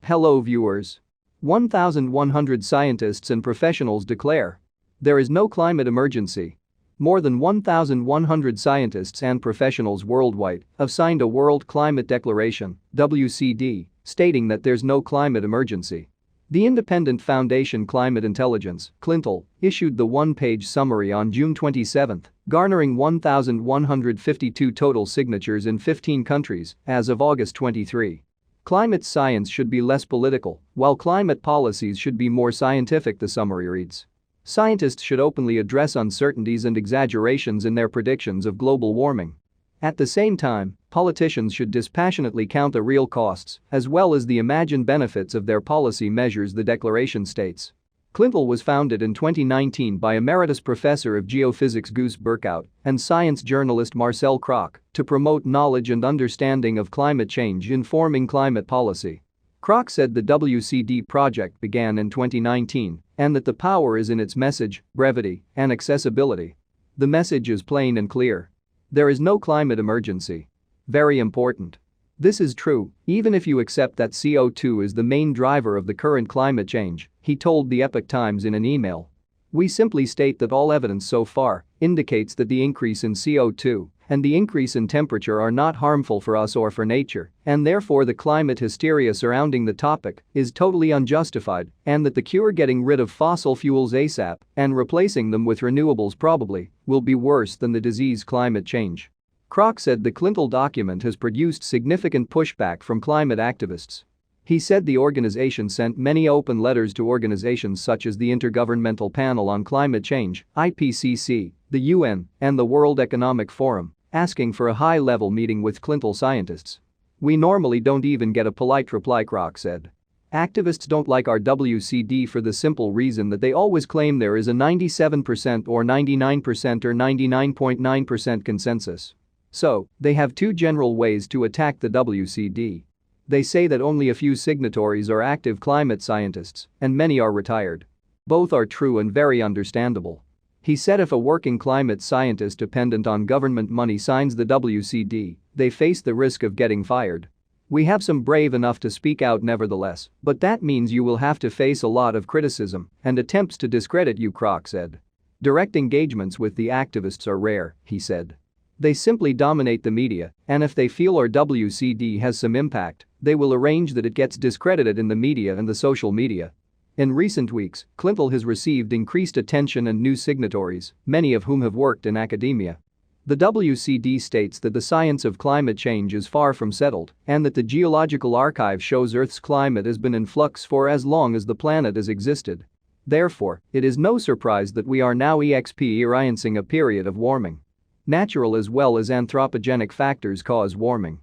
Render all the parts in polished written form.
Hello viewers. 1,100 scientists and professionals declare there is no climate emergency. More than 1,100 scientists and professionals worldwide have signed a World Climate Declaration (WCD) stating that there's no climate emergency. The independent foundation Climate Intelligence (CLINTIL) issued the one-page summary on June 27, garnering 1,152 total signatures in 15 countries as of August 23. Climate science should be less political, while climate policies should be more scientific, the summary reads. Scientists should openly address uncertainties and exaggerations in their predictions of global warming. At the same time, politicians should dispassionately count the real costs as well as the imagined benefits of their policy measures, the declaration states. CLINTIL was founded in 2019 by Emeritus Professor of Geophysics Guus Berkhout and science journalist Marcel Kroc to promote knowledge and understanding of climate change informing climate policy. Kroc said the WCD project began in 2019 and that the power is in its message, brevity, and accessibility. The message is plain and clear. There is no climate emergency. Very important. This is true, even if you accept that CO2 is the main driver of the current climate change, he told the Epoch Times in an email. We simply state that all evidence so far indicates that the increase in CO2 and the increase in temperature are not harmful for us or for nature, and therefore the climate hysteria surrounding the topic is totally unjustified, and that the cure, getting rid of fossil fuels ASAP and replacing them with renewables, probably will be worse than the disease climate change. Kroc said the CLINTIL document has produced significant pushback from climate activists. He said the organization sent many open letters to organizations such as the Intergovernmental Panel on Climate Change (IPCC), the UN, and the World Economic Forum, asking for a high-level meeting with CLINTIL scientists. We normally don't even get a polite reply, Kroc said. Activists don't like our WCD for the simple reason that they always claim there is a 97% or 99% or 99.9% consensus. So, they have two general ways to attack the WCD. They say that only a few signatories are active climate scientists and many are retired. Both are true and very understandable. He said if a working climate scientist dependent on government money signs the WCD, they face the risk of getting fired. We have some brave enough to speak out nevertheless, but that means you will have to face a lot of criticism and attempts to discredit you, Kroc said. Direct engagements with the activists are rare, he said. They simply dominate the media, and if they feel our WCD has some impact, they will arrange that it gets discredited in the media and the social media. In recent weeks, CLINTIL has received increased attention and new signatories, many of whom have worked in academia. The WCD states that the science of climate change is far from settled and that the geological archive shows Earth's climate has been in flux for as long as the planet has existed. Therefore, it is no surprise that we are now experiencing a period of warming. Natural as well as anthropogenic factors cause warming.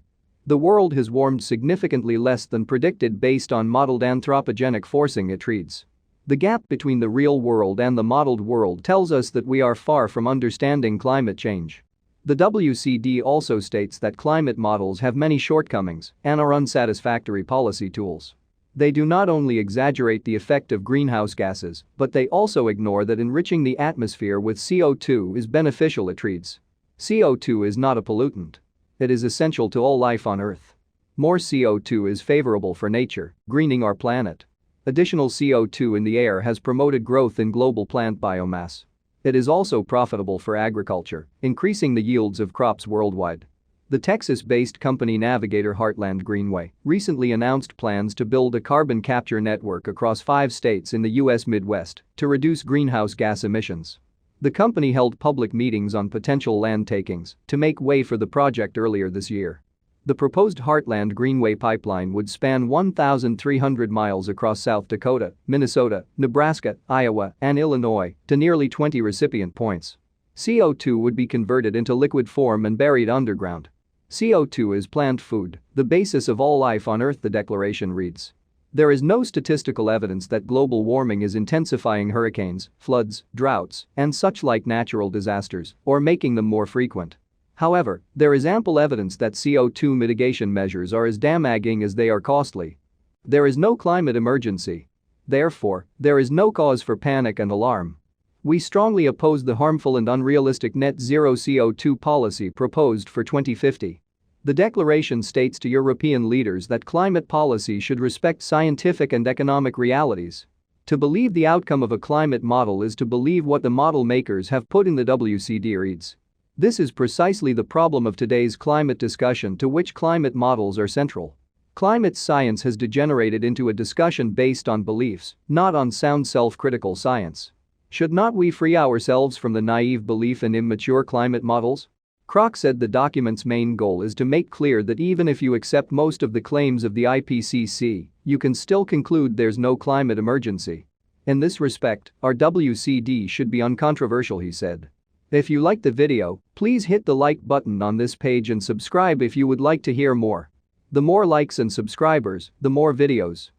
The world has warmed significantly less than predicted based on modeled anthropogenic forcing, it reads. The gap between the real world and the modeled world tells us that we are far from understanding climate change. The WCD also states that climate models have many shortcomings and are unsatisfactory policy tools. They do not only exaggerate the effect of greenhouse gases, but they also ignore that enriching the atmosphere with CO2 is beneficial, it reads. CO2 is not a pollutant. It is essential to all life on Earth. More CO2 is favorable for nature, greening our planet. Additional CO2 in the air has promoted growth in global plant biomass. It is also profitable for agriculture, increasing the yields of crops worldwide. The Texas-based company Navigator Heartland Greenway recently announced plans to build a carbon capture network across 5 states in the U.S. Midwest to reduce greenhouse gas emissions. The company held public meetings on potential land takings to make way for the project earlier this year. The proposed Heartland Greenway pipeline would span 1,300 miles across South Dakota, Minnesota, Nebraska, Iowa, and Illinois to nearly 20 recipient points. CO2 would be converted into liquid form and buried underground. CO2 is plant food, the basis of all life on Earth, the declaration reads. There is no statistical evidence that global warming is intensifying hurricanes, floods, droughts, and such like natural disasters, or making them more frequent. However, there is ample evidence that CO2 mitigation measures are as damaging as they are costly. There is no climate emergency. Therefore, there is no cause for panic and alarm. We strongly oppose the harmful and unrealistic net zero CO2 policy proposed for 2050. The declaration states to European leaders that climate policy should respect scientific and economic realities. To believe the outcome of a climate model is to believe what the model makers have put in the WCD reads. This is precisely the problem of today's climate discussion, to which climate models are central. Climate science has degenerated into a discussion based on beliefs, not on sound self-critical science. Should not we free ourselves from the naive belief in immature climate models? Kroc said the document's main goal is to make clear that even if you accept most of the claims of the IPCC, you can still conclude there's no climate emergency. In this respect, our WCD should be uncontroversial, he said. If you liked the video, please hit the like button on this page and subscribe if you would like to hear more. The more likes and subscribers, the more videos